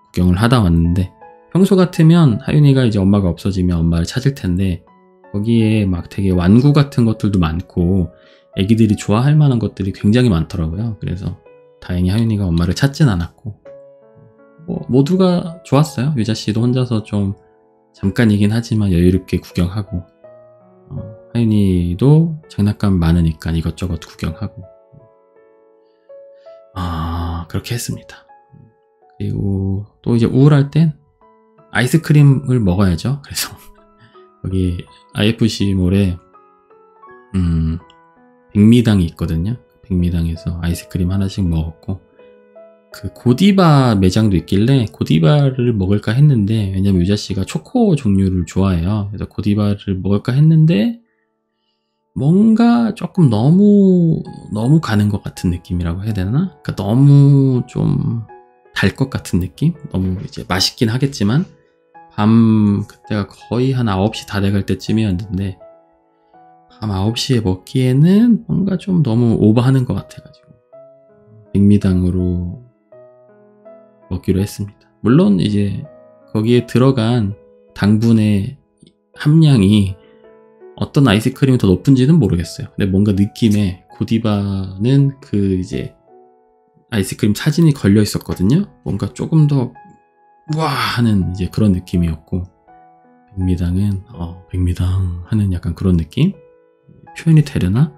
구경을 하다 왔는데 평소 같으면 하윤이가 이제 엄마가 없어지면 엄마를 찾을 텐데 거기에 막 되게 완구 같은 것들도 많고 애기들이 좋아할 만한 것들이 굉장히 많더라고요. 그래서 다행히 하윤이가 엄마를 찾진 않았고 뭐 모두가 좋았어요. 유자씨도 혼자서 좀 잠깐이긴 하지만 여유롭게 구경하고 하윤이도 장난감 많으니까 이것저것 구경하고 그렇게 했습니다. 그리고 또 이제 우울할 땐 아이스크림을 먹어야죠. 그래서 여기 IFC몰에 백미당이 있거든요. 백미당에서 아이스크림 하나씩 먹었고 그 고디바 매장도 있길래 고디바를 먹을까 했는데, 왜냐면 유자씨가 초코 종류를 좋아해요. 그래서 고디바를 먹을까 했는데 뭔가 조금 너무 가는 것 같은 느낌이라고 해야 되나? 그러니까 너무 좀 달 것 같은 느낌? 너무 이제 맛있긴 하겠지만 그때가 거의 한 9시 다 돼갈 때쯤이었는데, 밤 9시에 먹기에는 뭔가 좀 너무 오버하는 것 같아가지고 백미당으로 먹기로 했습니다. 물론 이제 거기에 들어간 당분의 함량이 어떤 아이스크림이 더 높은지는 모르겠어요. 근데 뭔가 느낌에 고디바는 그 이제 아이스크림 사진이 걸려 있었거든요. 뭔가 조금 더 우와 하는 이제 그런 느낌이었고, 백미당은 백미당 하는 약간 그런 느낌? 표현이 되려나?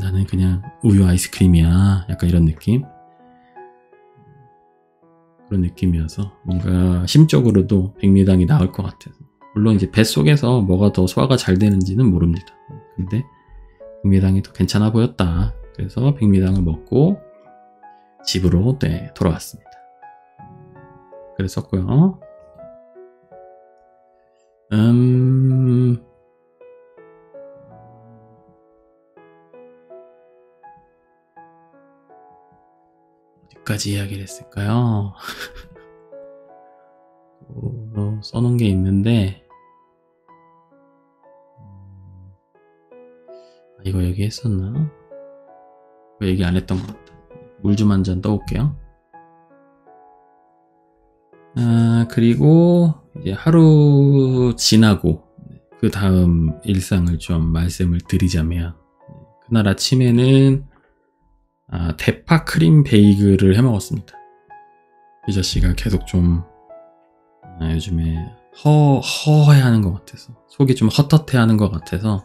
나는 그냥 우유 아이스크림이야, 약간 이런 느낌? 그런 느낌이어서 뭔가 심적으로도 백미당이 나을 것 같아서. 물론 이제 뱃속에서 뭐가 더 소화가 잘 되는지는 모릅니다. 근데 백미당이 더 괜찮아 보였다. 그래서 백미당을 먹고 집으로 돌아왔습니다. 그랬었고요. 어디까지 이야기를 했을까요? 써놓은 게 있는데, 이거 얘기했었나? 이거 얘기 안 했던 것 같다. 물 좀 한 잔 떠올게요. 그리고 이제 하루 지나고 그 다음 일상을 좀 말씀을 드리자면, 그날 아침에는 대파 크림 베이글을 해 먹었습니다. 유자씨가 계속 좀 요즘에 허해하는 것 같아서, 속이 좀 헛헛해하는 것 같아서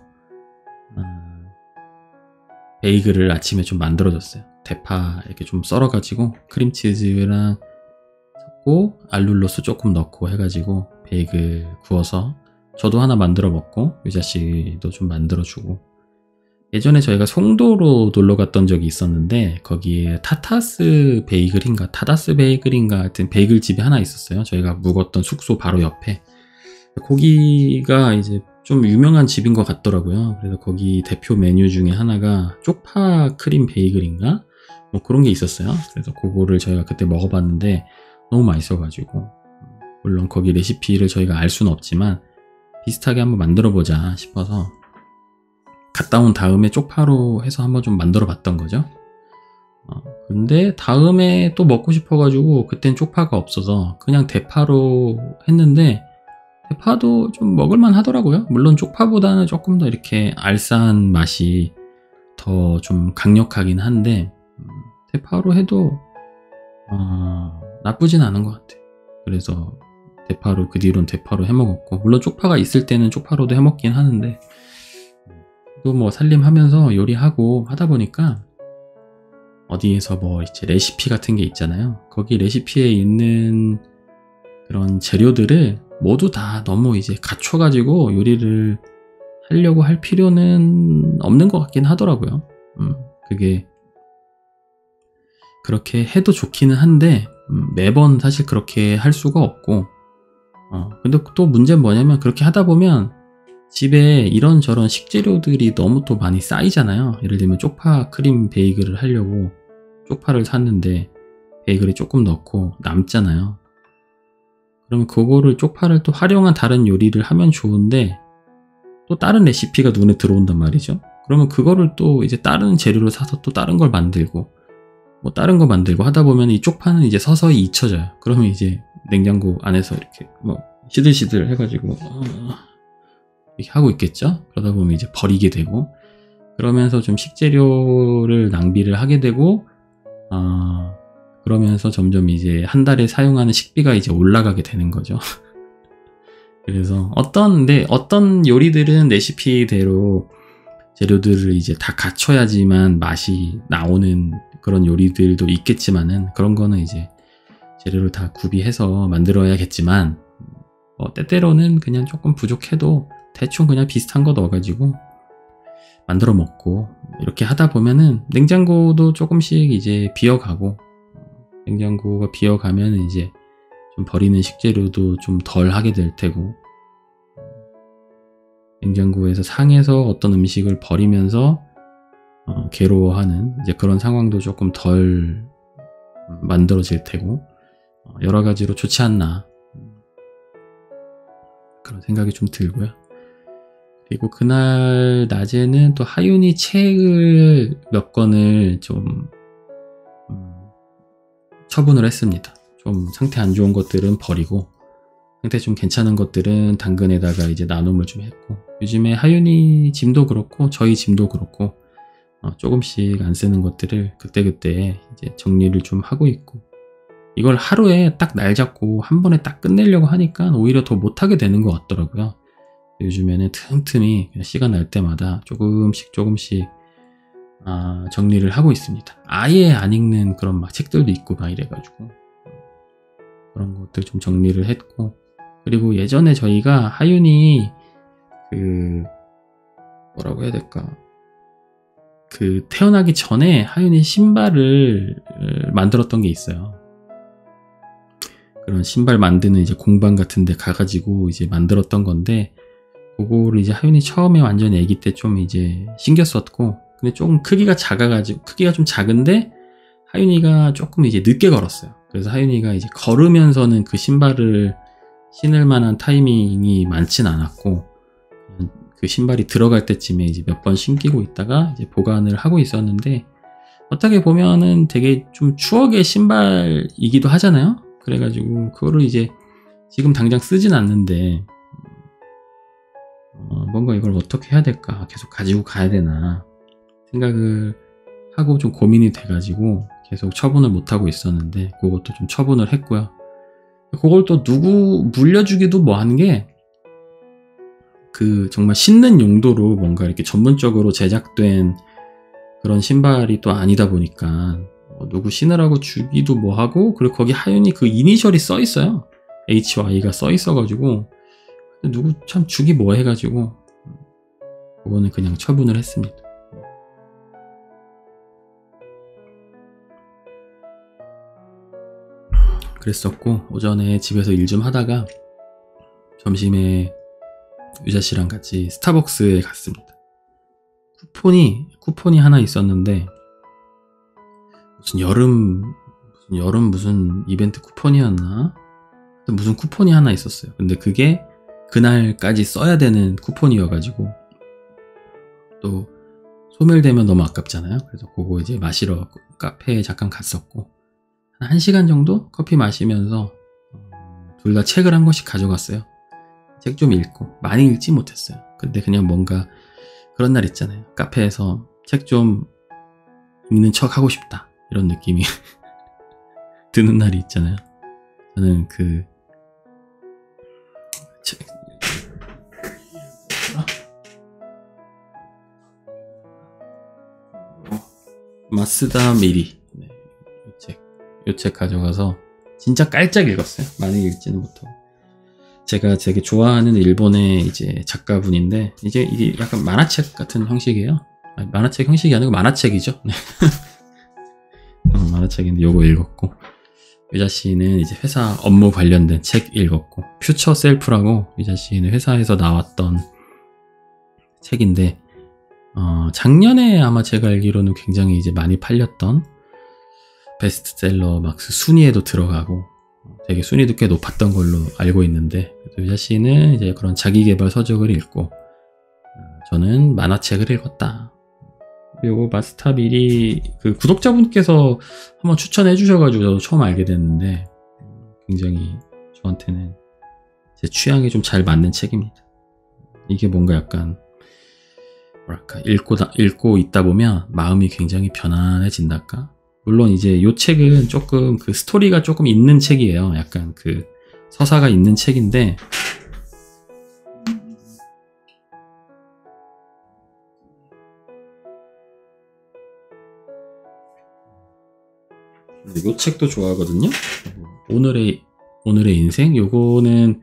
베이글을 아침에 좀 만들어줬어요. 대파 이렇게 좀 썰어가지고 크림치즈랑 섞고 알룰로스 조금 넣고 해가지고 베이글 구워서 저도 하나 만들어 먹고 유자씨도 좀 만들어주고, 예전에 저희가 송도로 놀러 갔던 적이 있었는데 거기에 타다스 베이글인가 하여튼 베이글 집이 하나 있었어요. 저희가 묵었던 숙소 바로 옆에. 거기가 이제 좀 유명한 집인 것 같더라고요. 그래서 거기 대표 메뉴 중에 하나가 쪽파 크림 베이글인가? 뭐 그런 게 있었어요. 그래서 그거를 저희가 그때 먹어봤는데 너무 맛있어가지고, 물론 거기 레시피를 저희가 알 수는 없지만 비슷하게 한번 만들어보자 싶어서 갔다 온 다음에 쪽파로 해서 한번 좀 만들어 봤던 거죠. 근데 다음에 또 먹고 싶어가지고 그땐 쪽파가 없어서 그냥 대파로 했는데 대파도 좀 먹을만 하더라고요. 물론 쪽파보다는 조금 더 이렇게 알싸한 맛이 더 좀 강력하긴 한데 대파로 해도 나쁘진 않은 것 같아요. 그래서 대파로, 그 뒤로는 대파로 해먹었고, 물론 쪽파가 있을 때는 쪽파로도 해먹긴 하는데 또 뭐 살림하면서 요리하고 하다 보니까 어디에서 뭐 이제 레시피 같은 게 있잖아요. 거기 레시피에 있는 그런 재료들을 모두 다 너무 이제 갖춰가지고 요리를 하려고 할 필요는 없는 것 같긴 하더라고요. 그게 그렇게 해도 좋기는 한데 매번 사실 그렇게 할 수가 없고, 근데 또 문제는 뭐냐면 그렇게 하다 보면 집에 이런저런 식재료들이 너무 또 많이 쌓이잖아요. 예를 들면 쪽파 크림 베이글을 하려고 쪽파를 샀는데 베이글에 조금 넣고 남잖아요. 그러면 그거를 쪽파를 또 활용한 다른 요리를 하면 좋은데 또 다른 레시피가 눈에 들어온단 말이죠. 그러면 그거를 또 이제 다른 재료를 사서 또 다른 걸 만들고 뭐 다른 거 만들고 하다 보면 이 쪽파는 이제 서서히 잊혀져요. 그러면 이제 냉장고 안에서 이렇게 뭐 시들시들 해가지고 이렇게 하고 있겠죠. 그러다 보면 이제 버리게 되고, 그러면서 좀 식재료를 낭비를 하게 되고, 그러면서 점점 이제 한 달에 사용하는 식비가 이제 올라가게 되는 거죠. 그래서 어떤 요리들은 레시피대로 재료들을 이제 다 갖춰야지만 맛이 나오는 그런 요리들도 있겠지만은, 그런 거는 이제 재료를 다 구비해서 만들어야겠지만, 때때로는 그냥 조금 부족해도 대충 그냥 비슷한 거 넣어가지고 만들어 먹고 이렇게 하다 보면은 냉장고도 조금씩 이제 비어가고 냉장고가 비어가면 이제 좀 버리는 식재료도 좀 덜 하게 될 테고, 냉장고에서 상해서 어떤 음식을 버리면서 괴로워하는 이제 그런 상황도 조금 덜 만들어질 테고, 여러 가지로 좋지 않나 그런 생각이 좀 들고요. 그리고 그날 낮에는 또 하윤이 책을 몇 권을 좀 처분을 했습니다. 좀 상태 안 좋은 것들은 버리고 상태 좀 괜찮은 것들은 당근에다가 이제 나눔을 좀 했고, 요즘에 하윤이 짐도 그렇고 저희 짐도 그렇고 조금씩 안 쓰는 것들을 그때그때 이제 정리를 좀 하고 있고, 이걸 하루에 딱 날 잡고 한 번에 딱 끝내려고 하니까 오히려 더 못하게 되는 것 같더라고요. 요즘에는 틈틈이 그냥 시간 날 때마다 조금씩 정리를 하고 있습니다. 아예 안 읽는 그런 막 책들도 있고 막 이래가지고 그런 것들 좀 정리를 했고, 그리고 예전에 저희가 하윤이 뭐라고 해야 될까, 태어나기 전에 하윤이 신발을 만들었던 게 있어요. 그런 신발 만드는 이제 공방 같은 데 가가지고 이제 만들었던 건데, 그거를 이제 하윤이 처음에 완전 애기 때 좀 이제 신겼었고, 근데 조금 크기가 좀 작은데 하윤이가 조금 이제 늦게 걸었어요. 그래서 하윤이가 이제 걸으면서는 그 신발을 신을 만한 타이밍이 많진 않았고, 그 신발이 들어갈 때쯤에 이제 몇 번 신기고 있다가 이제 보관을 하고 있었는데, 어떻게 보면은 되게 좀 추억의 신발이기도 하잖아요. 그래가지고 그거를 이제 지금 당장 쓰진 않는데 뭔가 이걸 어떻게 해야 될까, 계속 가지고 가야 되나 생각을 하고 좀 고민이 돼가지고 계속 처분을 못하고 있었는데, 그것도 좀 처분을 했고요. 그걸 또 누구 물려주기도 뭐 하는 게, 정말 신는 용도로 뭔가 이렇게 전문적으로 제작된 그런 신발이 또 아니다 보니까 누구 신으라고 주기도 뭐 하고, 그리고 거기 하윤이 그 이니셜이 써 있어요. HY가 써 있어가지고 누구 참 주기 뭐 해가지고 그거는 그냥 처분을 했습니다. 그랬었고, 오전에 집에서 일 좀 하다가 점심에 유자씨랑 같이 스타벅스에 갔습니다. 쿠폰이 하나 있었는데, 여름 무슨 이벤트 쿠폰이었나? 무슨 쿠폰이 하나 있었어요. 근데 그게 그날까지 써야 되는 쿠폰이어가지고 또 소멸되면 너무 아깝잖아요. 그래서 그거 이제 마시러 카페에 잠깐 갔었고, 한 1시간 정도 커피 마시면서 둘 다 책을 한 권씩 가져갔어요. 책 좀 읽고, 많이 읽지 못했어요. 근데 그냥 뭔가 그런 날 있잖아요. 카페에서 책 좀 읽는 척 하고 싶다, 이런 느낌이 드는 날이 있잖아요. 저는 마쓰다 미리, 이 책 가져가서 진짜 깔짝 읽었어요. 많이 읽지는 못하고. 제가 되게 좋아하는 일본의 이제 작가분인데, 이제 이게 약간 만화책 같은 형식이에요. 아니, 만화책 형식이 아니고 만화책이죠. 만화책인데 요거 읽었고, 유자씨는 이제 회사 업무 관련된 책 읽었고, 퓨처 셀프라고 유자씨는 회사에서 나왔던 책인데, 작년에 아마 제가 알기로는 굉장히 이제 많이 팔렸던 베스트셀러 막 순위에도 들어가고 되게 순위도 꽤 높았던 걸로 알고 있는데, 유자씨는 이제 그런 자기계발 서적을 읽고, 저는 만화책을 읽었다. 그리고 마스터 미리 구독자분께서 한번 추천해 주셔가지고 저도 처음 알게 됐는데, 굉장히 저한테는 제 취향에 좀 잘 맞는 책입니다. 이게 뭔가 약간 뭐랄까, 읽고 있다 보면 마음이 굉장히 편안해진달까. 물론 이제 요 책은 조금 스토리가 조금 있는 책이에요. 약간 서사가 있는 책인데, 요 책도 좋아하거든요. 오늘의 인생, 요거는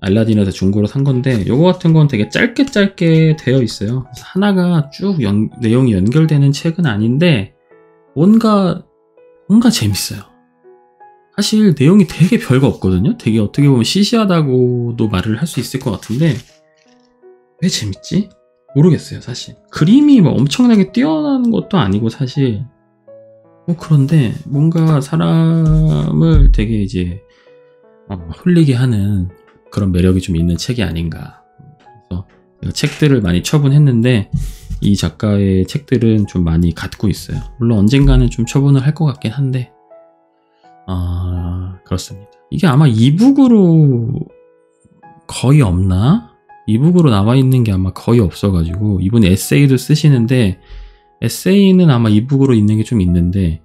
알라딘에서 중고로 산 건데, 요거 같은 건 되게 짧게 되어 있어요. 그래서 하나가 쭉 내용이 연결되는 책은 아닌데, 뭔가 뭔가 재밌어요. 사실 내용이 되게 별거 없거든요. 되게 어떻게 보면 시시하다고도 말을 할 수 있을 것 같은데 왜 재밌지? 모르겠어요, 사실. 그림이 뭐 엄청나게 뛰어난 것도 아니고 사실 그런데 뭔가 사람을 되게 이제 홀리게 하는 그런 매력이 좀 있는 책이 아닌가. 그래서 제가 책들을 많이 처분했는데 이 작가의 책들은 좀 많이 갖고 있어요. 물론 언젠가는 좀 처분을 할 것 같긴 한데 그렇습니다. 이게 아마 이북으로 거의 없나? 이북으로 나와 있는 게 아마 거의 없어가지고 이분이 에세이도 쓰시는데 에세이는 아마 이북으로 있는 게 좀 있는데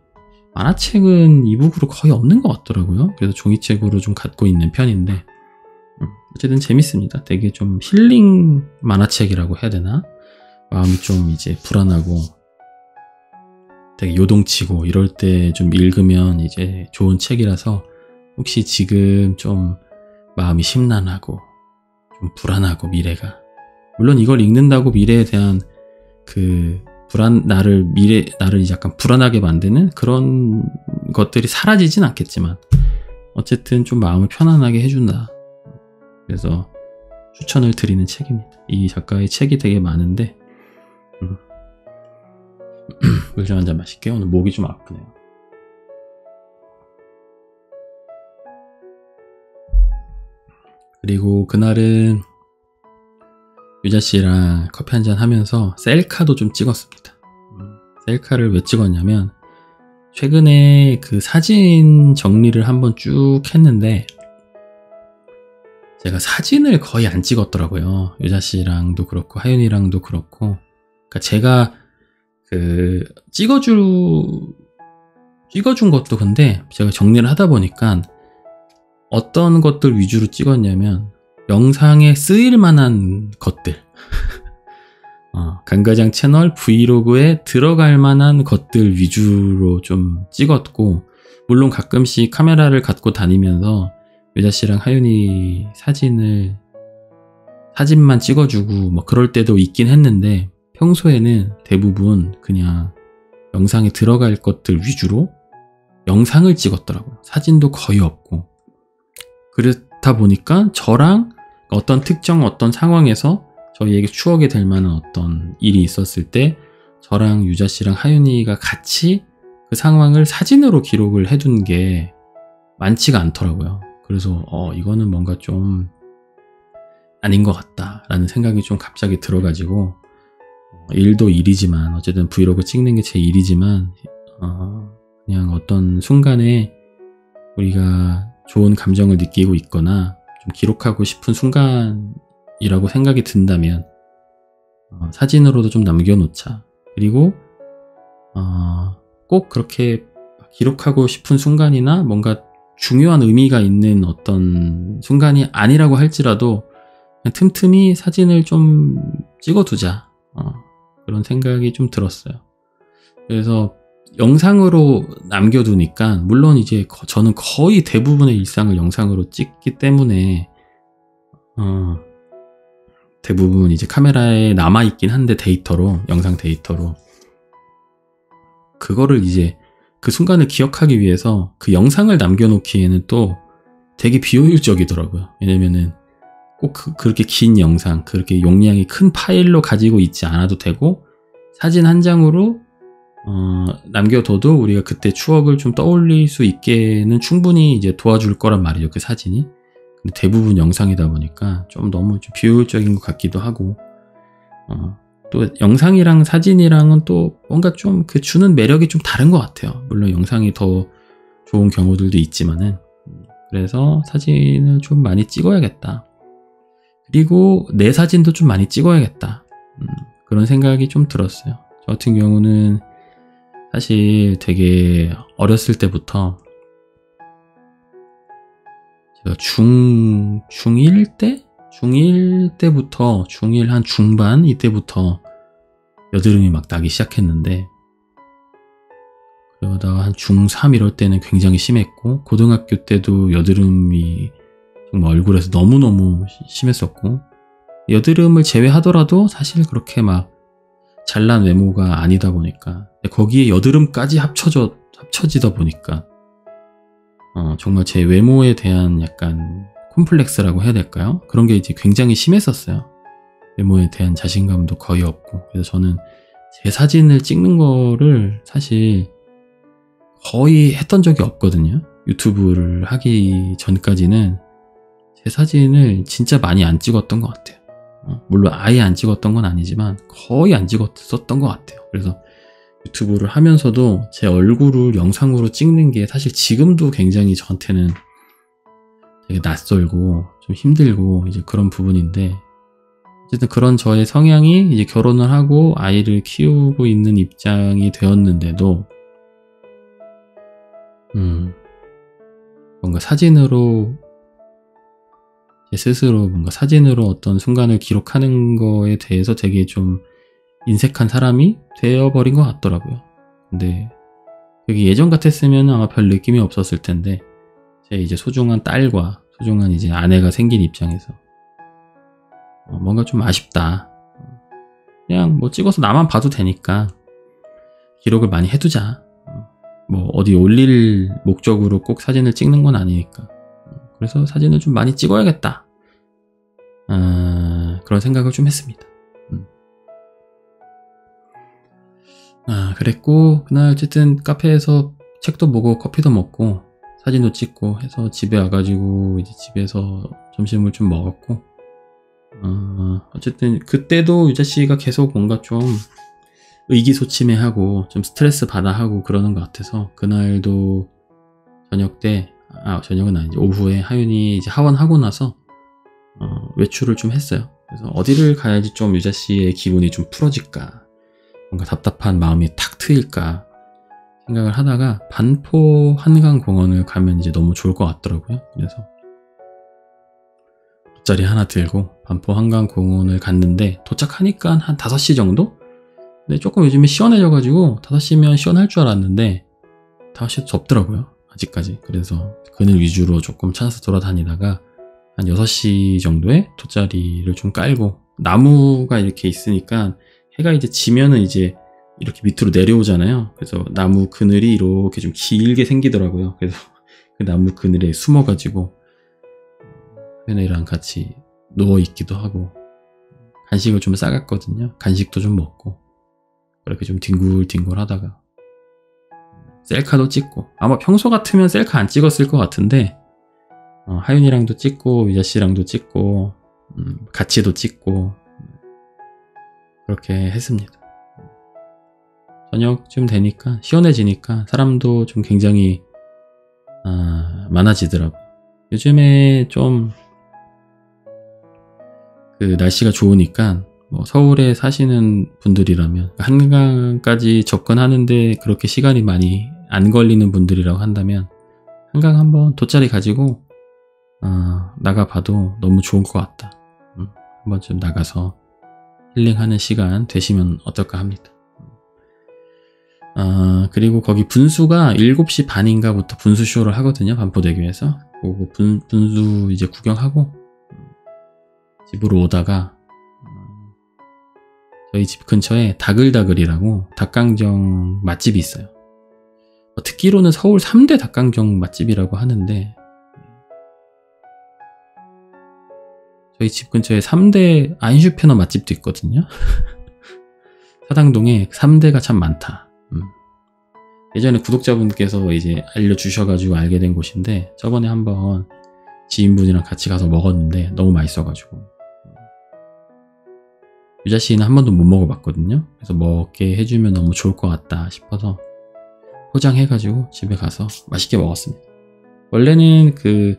만화책은 이북으로 거의 없는 것 같더라고요. 그래서 종이책으로 좀 갖고 있는 편인데 어쨌든 재밌습니다. 되게 좀 힐링 만화책이라고 해야 되나? 마음이 좀 이제 불안하고 되게 요동치고 이럴 때 좀 읽으면 이제 좋은 책이라서 혹시 지금 좀 마음이 심란하고 좀 불안하고 미래가 물론 이걸 읽는다고 미래에 대한 그 나를 약간 불안하게 만드는 그런 것들이 사라지진 않겠지만 어쨌든 좀 마음을 편안하게 해준다. 그래서 추천을 드리는 책입니다. 이 작가의 책이 되게 많은데 물 좀 한잔 마실게요. 오늘 목이 좀 아프네요. 그리고 그날은 유자씨랑 커피 한잔 하면서 셀카도 좀 찍었습니다. 셀카를 왜 찍었냐면 최근에 그 사진 정리를 한번 쭉 했는데 제가 사진을 거의 안 찍었더라고요. 유자씨랑도 그렇고 하윤이랑도 그렇고 그러니까 제가 그 찍어준 것도 근데 제가 정리를 하다 보니까 어떤 것들 위주로 찍었냐면 영상에 쓰일 만한 것들 강가장 채널 브이로그에 들어갈 만한 것들 위주로 좀 찍었고 물론 가끔씩 카메라를 갖고 다니면서 유자씨랑 하윤이 사진만 찍어주고 뭐 그럴 때도 있긴 했는데 평소에는 대부분 그냥 영상에 들어갈 것들 위주로 영상을 찍었더라고요. 사진도 거의 없고 그렇다 보니까 저랑 어떤 특정 어떤 상황에서 저희에게 추억이 될 만한 어떤 일이 있었을 때 저랑 유자씨랑 하윤이가 같이 그 상황을 사진으로 기록을 해둔 게 많지가 않더라고요. 그래서 이거는 뭔가 좀 아닌 것 같다 라는 생각이 좀 갑자기 들어가지고 일도 일이지만 어쨌든 브이로그 찍는 게 제 일이지만 그냥 어떤 순간에 우리가 좋은 감정을 느끼고 있거나 좀 기록하고 싶은 순간이라고 생각이 든다면 사진으로도 좀 남겨놓자. 그리고 꼭 그렇게 기록하고 싶은 순간이나 뭔가 중요한 의미가 있는 어떤 순간이 아니라고 할지라도 그냥 틈틈이 사진을 좀 찍어두자. 그런 생각이 좀 들었어요. 그래서 영상으로 남겨두니까 물론 이제 저는 거의 대부분의 일상을 영상으로 찍기 때문에 대부분 이제 카메라에 남아있긴 한데 영상 데이터로 그거를 이제 그 순간을 기억하기 위해서 그 영상을 남겨놓기에는 또 되게 비효율적이더라고요. 왜냐면은 꼭 그렇게 긴 영상, 그렇게 용량이 큰 파일로 가지고 있지 않아도 되고 사진 한 장으로 남겨둬도 우리가 그때 추억을 좀 떠올릴 수 있게는 충분히 이제 도와줄 거란 말이죠. 그 사진이. 근데 대부분 영상이다 보니까 좀 너무 좀 비효율적인 것 같기도 하고 또 영상이랑 사진이랑은 또 뭔가 좀 그 주는 매력이 좀 다른 것 같아요. 물론 영상이 더 좋은 경우들도 있지만은 그래서 사진을 좀 많이 찍어야겠다. 그리고 내 사진도 좀 많이 찍어야겠다. 그런 생각이 좀 들었어요. 저 같은 경우는 사실 되게 어렸을 때부터 제가 중1 때? 중1 때부터 중1 한 중반 이때부터 여드름이 막 나기 시작했는데 그러다가 한 중3 이럴 때는 굉장히 심했고 고등학교 때도 여드름이 정말 얼굴에서 너무너무 심했었고 여드름을 제외하더라도 사실 그렇게 막 잘난 외모가 아니다 보니까 거기에 여드름까지 합쳐져 합쳐지다 보니까 정말 제 외모에 대한 약간 콤플렉스라고 해야 될까요? 그런 게 이제 굉장히 심했었어요. 외모에 대한 자신감도 거의 없고. 그래서 저는 제 사진을 찍는 거를 사실 거의 했던 적이 없거든요. 유튜브를 하기 전까지는 제 사진을 진짜 많이 안 찍었던 것 같아요. 물론 아예 안 찍었던 건 아니지만 거의 안 찍었었던 것 같아요. 그래서 유튜브를 하면서도 제 얼굴을 영상으로 찍는 게 사실 지금도 굉장히 저한테는 되게 낯설고 좀 힘들고 이제 그런 부분인데, 어쨌든 그런 저의 성향이 이제 결혼을 하고 아이를 키우고 있는 입장이 되었는데도 뭔가 사진으로 제 스스로 뭔가 사진으로 어떤 순간을 기록하는 거에 대해서 되게 좀 인색한 사람이 되어버린 것 같더라고요. 근데 그게 예전 같았으면 아마 별 느낌이 없었을 텐데, 제 이제 소중한 딸과 소중한 이제 아내가 생긴 입장에서 뭔가 좀 아쉽다. 그냥 뭐 찍어서 나만 봐도 되니까 기록을 많이 해두자. 뭐 어디 올릴 목적으로 꼭 사진을 찍는 건 아니니까. 그래서 사진을 좀 많이 찍어야겠다. 그런 생각을 좀 했습니다. 그랬고 그날 어쨌든 카페에서 책도 보고 커피도 먹고 사진도 찍고 해서 집에 와가지고 이제 집에서 점심을 좀 먹었고, 어쨌든 그때도 유자씨가 계속 뭔가 좀 의기소침해하고 좀 스트레스 받아 하고 그러는 것 같아서, 그날도 저녁 때, 저녁은 아니지, 오후에 하윤이 이제 하원하고 나서 외출을 좀 했어요. 그래서 어디를 가야지 좀 유자씨의 기분이 좀 풀어질까, 뭔가 답답한 마음이 탁 트일까 생각을 하다가 반포 한강공원을 가면 이제 너무 좋을 것 같더라고요. 그래서 돗자리 하나 들고 반포 한강공원을 갔는데, 도착하니까 한 5시 정도? 근데 조금 요즘에 시원해져가지고 5시면 시원할 줄 알았는데 5시도 덥더라고요, 아직까지. 그래서 그늘 위주로 조금 찾아서 돌아다니다가 한 6시 정도에 돗자리를 좀 깔고, 나무가 이렇게 있으니까 해가 이제 지면은 이제 이렇게 밑으로 내려오잖아요. 그래서 나무 그늘이 이렇게 좀 길게 생기더라고요. 그래서 그 나무 그늘에 숨어가지고 회네랑 같이 누워있기도 하고, 간식을 좀 싸갔거든요. 간식도 좀 먹고 그렇게 좀 뒹굴뒹굴 하다가 셀카도 찍고, 아마 평소 같으면 셀카 안 찍었을 것 같은데 하윤이랑도 찍고 유자씨랑도 찍고 같이도 찍고 그렇게 했습니다. 저녁쯤 되니까 시원해지니까 사람도 좀 굉장히 많아지더라고요. 요즘에 좀 그 날씨가 좋으니까 뭐 서울에 사시는 분들이라면 한강까지 접근하는데 그렇게 시간이 많이 안 걸리는 분들이라고 한다면 한강 한번 돗자리 가지고 나가봐도 너무 좋을 것 같다. 한번 좀 나가서 힐링하는 시간 되시면 어떨까 합니다. 그리고 거기 분수가 7시 반인가부터 분수쇼를 하거든요, 반포대교에서. 그리고 분수 이제 구경하고 집으로 오다가 저희 집 근처에 다글다글이라고 닭강정 맛집이 있어요. 듣기로는 서울 3대 닭강정 맛집이라고 하는데, 저희 집 근처에 3대 안슈페너 맛집도 있거든요. 사당동에 3대가 참 많다. 예전에 구독자분께서 이제 알려주셔가지고 알게 된 곳인데, 저번에 한번 지인분이랑 같이 가서 먹었는데 너무 맛있어가지고, 유자씨는 한 번도 못 먹어봤거든요. 그래서 먹게 해주면 너무 좋을 것 같다 싶어서 포장해가지고 집에 가서 맛있게 먹었습니다. 원래는 그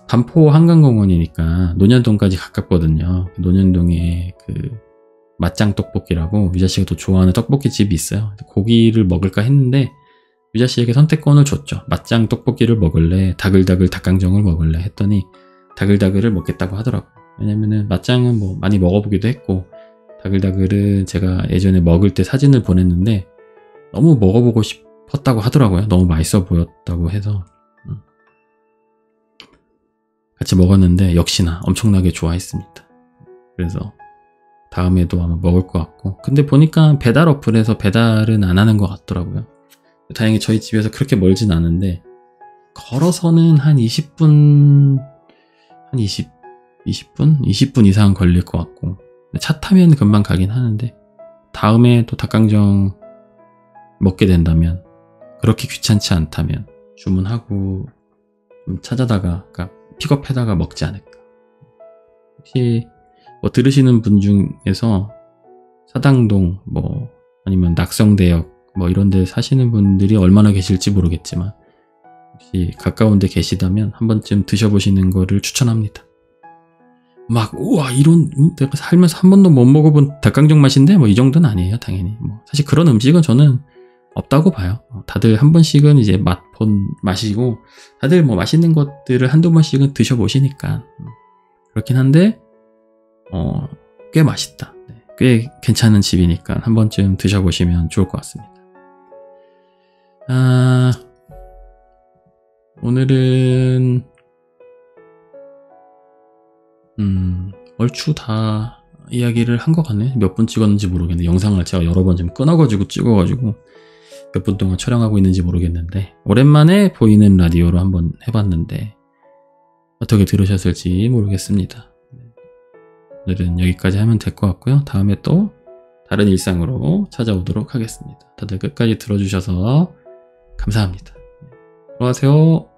반포 한강공원이니까 논현동까지 가깝거든요. 논현동에 그 맛짱 떡볶이라고 유자씨가 또 좋아하는 떡볶이 집이 있어요. 고기를 먹을까 했는데 유자씨에게 선택권을 줬죠. 맛짱 떡볶이를 먹을래, 다글다글 닭강정을 먹을래 했더니 다글다글을 먹겠다고 하더라고요. 왜냐면은 맛짱은 뭐 많이 먹어보기도 했고, 다글다글은 제가 예전에 먹을 때 사진을 보냈는데 너무 먹어보고 싶었다고 하더라고요. 너무 맛있어 보였다고 해서 같이 먹었는데 역시나 엄청나게 좋아했습니다. 그래서 다음에도 아마 먹을 것 같고, 근데 보니까 배달 어플에서 배달은 안 하는 것 같더라고요. 다행히 저희 집에서 그렇게 멀진 않은데 걸어서는 한 20분, 한 20분? 20분 이상 걸릴 것 같고 차 타면 금방 가긴 하는데 다음에 또 닭강정 먹게 된다면 그렇게 귀찮지 않다면 주문하고 좀 찾아다가 그러니까 픽업해다가 먹지 않을까. 혹시 뭐 들으시는 분 중에서 사당동 뭐 아니면 낙성대역 뭐 이런 데 사시는 분들이 얼마나 계실지 모르겠지만 혹시 가까운 데 계시다면 한 번쯤 드셔보시는 거를 추천합니다. 막 우와 이런 내가 살면서 한 번도 못 먹어본 닭강정 맛인데 뭐 이 정도는 아니에요. 당연히 뭐 사실 그런 음식은 저는 없다고 봐요. 다들 한 번씩은 이제 맛본 맛이고 다들 뭐 맛있는 것들을 한두 번씩은 드셔보시니까 그렇긴 한데 꽤 맛있다. 네, 꽤 괜찮은 집이니까 한 번쯤 드셔보시면 좋을 것 같습니다. 오늘은 얼추 다 이야기를 한 것 같네. 몇 분 찍었는지 모르겠는데 영상을 제가 여러 번 좀 끊어가지고 찍어가지고 몇 분 동안 촬영하고 있는지 모르겠는데 오랜만에 보이는 라디오로 한번 해봤는데 어떻게 들으셨을지 모르겠습니다. 오늘은 여기까지 하면 될 것 같고요. 다음에 또 다른 일상으로 찾아오도록 하겠습니다. 다들 끝까지 들어주셔서 감사합니다. 들어가세요.